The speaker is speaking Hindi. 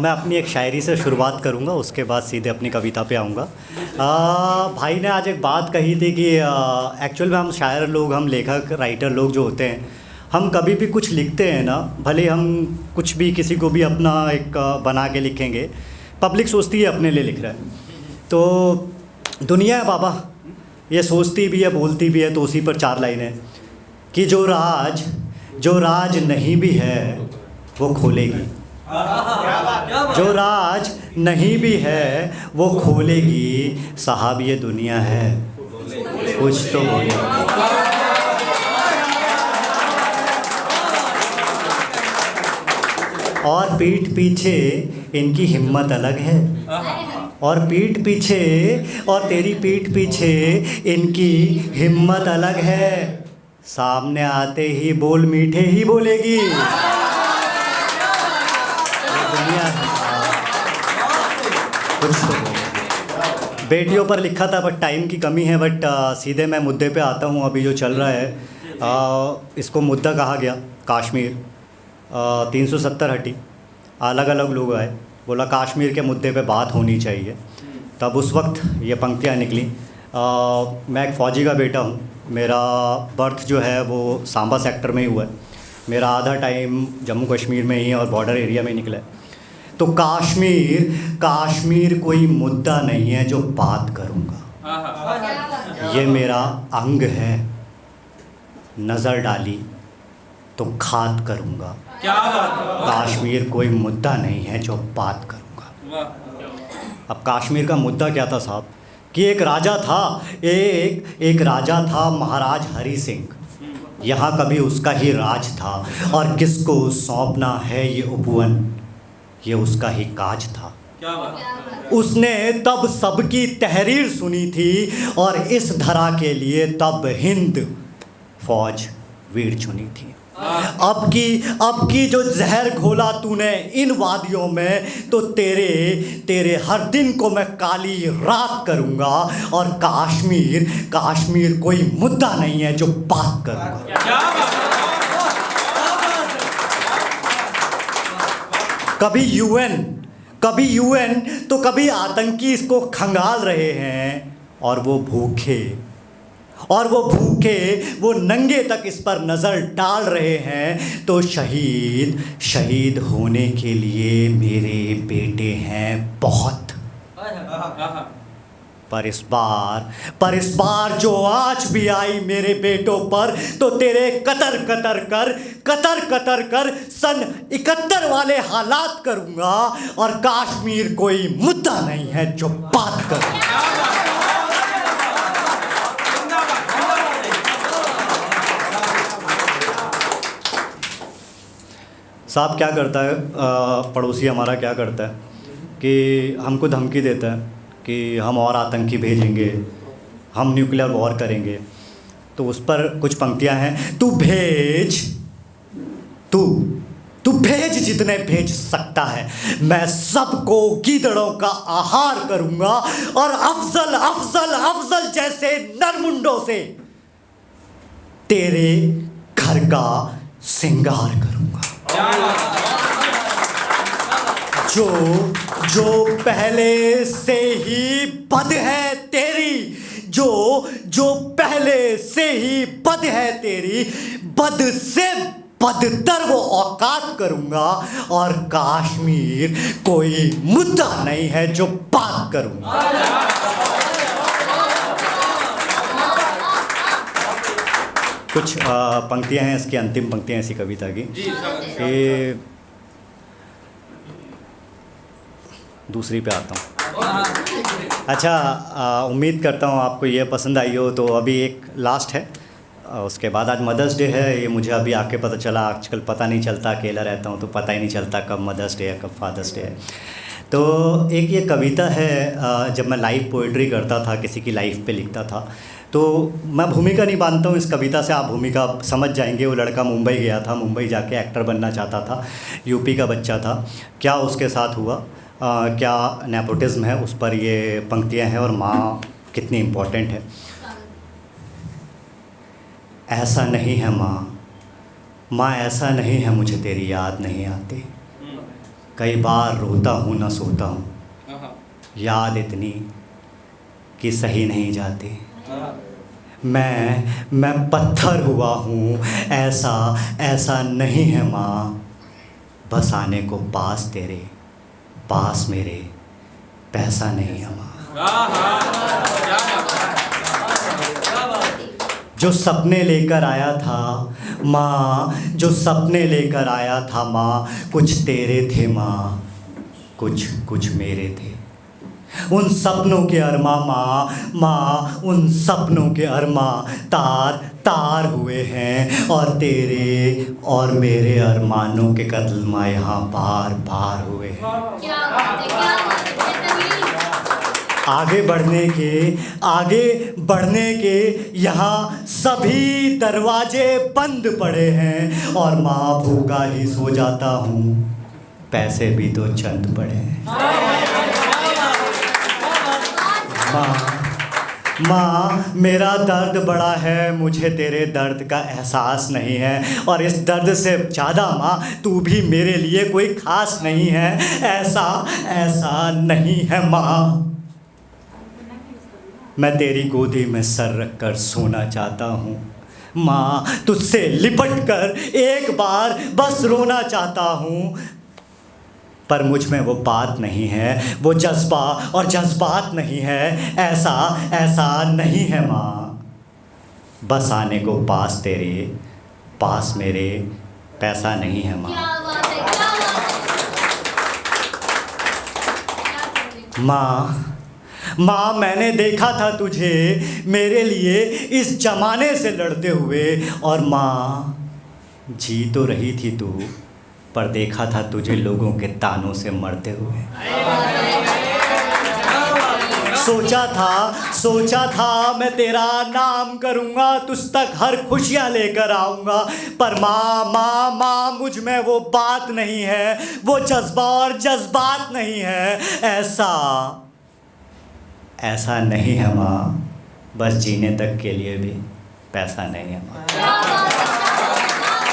मैं अपनी एक शायरी से शुरुआत करूंगा, उसके बाद सीधे अपनी कविता पे आऊँगा। भाई ने आज एक बात कही थी कि एक्चुअल में हम शायर लोग, हम लेखक राइटर लोग जो होते हैं, हम कभी भी कुछ लिखते हैं ना, भले हम कुछ भी किसी को भी अपना एक बना के लिखेंगे, पब्लिक सोचती है अपने लिए लिख रहा है। तो दुनिया है बाबा, ये सोचती भी है, बोलती भी है। तो उसी पर 4 लाइनें कि जो राज नहीं भी है वो खोलेगी, जो राज नहीं भी है वो खोलेगी। साहब ये दुनिया है, कुछ तो बोलेगी। और पीठ पीछे इनकी हिम्मत अलग है, और पीठ पीछे, और तेरी पीठ पीछे इनकी हिम्मत अलग है। सामने आते ही बोल मीठे ही बोलेगी। ये दुनिया है, कुछ तो बोलेगी। बेटियों पर लिखा था बट टाइम की कमी है, बट सीधे मैं मुद्दे पे आता हूँ। अभी जो चल रहा है इसको मुद्दा कहा गया कश्मीर। 370 हटी, अलग अलग लोग आए, बोला कश्मीर के मुद्दे पे बात होनी चाहिए। तब उस वक्त ये पंक्तियाँ निकली। मैं एक फ़ौजी का बेटा हूँ, मेरा बर्थ जो है वो सांबा सेक्टर में ही हुआ है, मेरा आधा टाइम जम्मू कश्मीर में ही और बॉर्डर एरिया में निकला है। तो कश्मीर कोई मुद्दा नहीं है जो बात करूँगा, ये मेरा अंग है। नज़र डाली तो घात करूँगा, कश्मीर कोई मुद्दा नहीं है जो बात करूँगा। अब कश्मीर का मुद्दा क्या था साहब, कि एक राजा था, एक राजा था महाराज हरि सिंह। यहाँ कभी उसका ही राज था, और किसको सौंपना है ये उपवन, ये उसका ही काज था। उसने तब सबकी तहरीर सुनी थी, और इस धरा के लिए तब हिंद फौज वीर चुनी थी। अब की जो जहर घोला तूने इन वादियों में, तो तेरे हर दिन को मैं काली रात करूंगा। और कश्मीर कोई मुद्दा नहीं है जो बात करूंगा। कभी यूएन तो कभी आतंकी इसको खंगाल रहे हैं, और वो वो नंगे तक इस पर नज़र डाल रहे हैं। तो शहीद होने के लिए मेरे बेटे हैं बहुत, पर इस बार जो आज भी आई मेरे बेटों पर, तो तेरे कतर कर सन 71 वाले हालात करूंगा। और कश्मीर कोई मुद्दा नहीं है जो बात करूंगा। साहब क्या करता है, पड़ोसी हमारा क्या करता है कि हमको धमकी देता है कि हम और आतंकी भेजेंगे, हम न्यूक्लियर वॉर करेंगे। तो उस पर कुछ पंक्तियां हैं, तू भेज जितने भेज सकता है, मैं सबको गीदड़ों का आहार करूंगा। और अफजल जैसे नरमुंडों से तेरे घर का श्रृंगार करूंगा। जो पहले से ही बद है तेरी, जो पहले से ही बद है तेरी, बद से बदतर वो औकात करूंगा। और कश्मीर कोई मुद्दा नहीं है जो बात करूंगा। कुछ पंक्तियां हैं, इसकी अंतिम पंक्तियां इसी कविता की। कि दूसरी पे आता हूँ। अच्छा, उम्मीद करता हूँ आपको ये पसंद आई हो। तो अभी एक लास्ट है, उसके बाद आज मदर्स डे है। ये मुझे अभी आके पता चला, आजकल पता नहीं चलता, अकेला रहता हूँ तो पता ही नहीं चलता कब मदर्स डे है कब फादर्स डे है। तो एक ये कविता है, जब मैं लाइव पोइट्री करता था, किसी की लाइफ पे लिखता था, तो मैं भूमिका नहीं बांधता हूँ इस कविता से, आप भूमिका समझ जाएंगे। वो लड़का मुंबई गया था, मुंबई जाके एक्टर बनना चाहता था, यूपी का बच्चा था। क्या उसके साथ हुआ, क्या नेपोटिज्म है, उस पर ये पंक्तियाँ हैं। और माँ कितनी इम्पोर्टेंट है। ऐसा नहीं है माँ, ऐसा नहीं है, मुझे तेरी याद नहीं आती। कई बार रोता हूँ न सोता हूँ, याद इतनी कि सही नहीं जाती। मैं पत्थर हुआ हूँ, ऐसा ऐसा नहीं है माँ, बस आने को पास तेरे, पास मेरे पैसा नहीं है माँ। जो सपने लेकर आया था माँ, जो सपने लेकर आया था माँ, कुछ तेरे थे माँ, कुछ मेरे थे। उन सपनों के अरमा माँ, उन सपनों के अरमा तार तार हुए हैं, और तेरे और मेरे अरमानों के कदमा यहाँ बार बार हुए हैं। क्या बात है, क्या बात है। आगे बढ़ने के यहाँ सभी दरवाजे बंद पड़े हैं, और माँ भूखा ही सो जाता हूँ, पैसे भी तो चंद पड़े हैं। माँ मेरा दर्द बड़ा है, मुझे तेरे दर्द का एहसास नहीं है, और इस दर्द से ज़्यादा माँ तू भी मेरे लिए कोई ख़ास नहीं है, ऐसा नहीं है माँ। मैं तेरी गोदी में सर रख कर सोना चाहता हूँ माँ, तुझसे लिपट कर एक बार बस रोना चाहता हूँ, पर मुझ में वो बात नहीं है, वो जज्बा और जज्बात नहीं है, ऐसा नहीं है माँ, बस आने को पास तेरे, पास मेरे पैसा नहीं है माँ। क्या बात है, क्या बात है। माँ मैंने देखा था तुझे मेरे लिए इस जमाने से लड़ते हुए, और माँ जी तो रही थी तू, पर देखा था तुझे लोगों के तानों से मरते हुए। सोचा था मैं तेरा नाम करूँगा, तुझ तक हर खुशियाँ लेकर आऊँगा, पर माँ मुझ में वो बात नहीं है, वो जज्बा और जज्बात नहीं है, ऐसा नहीं है माँ, बस जीने तक के लिए भी पैसा नहीं है माँ।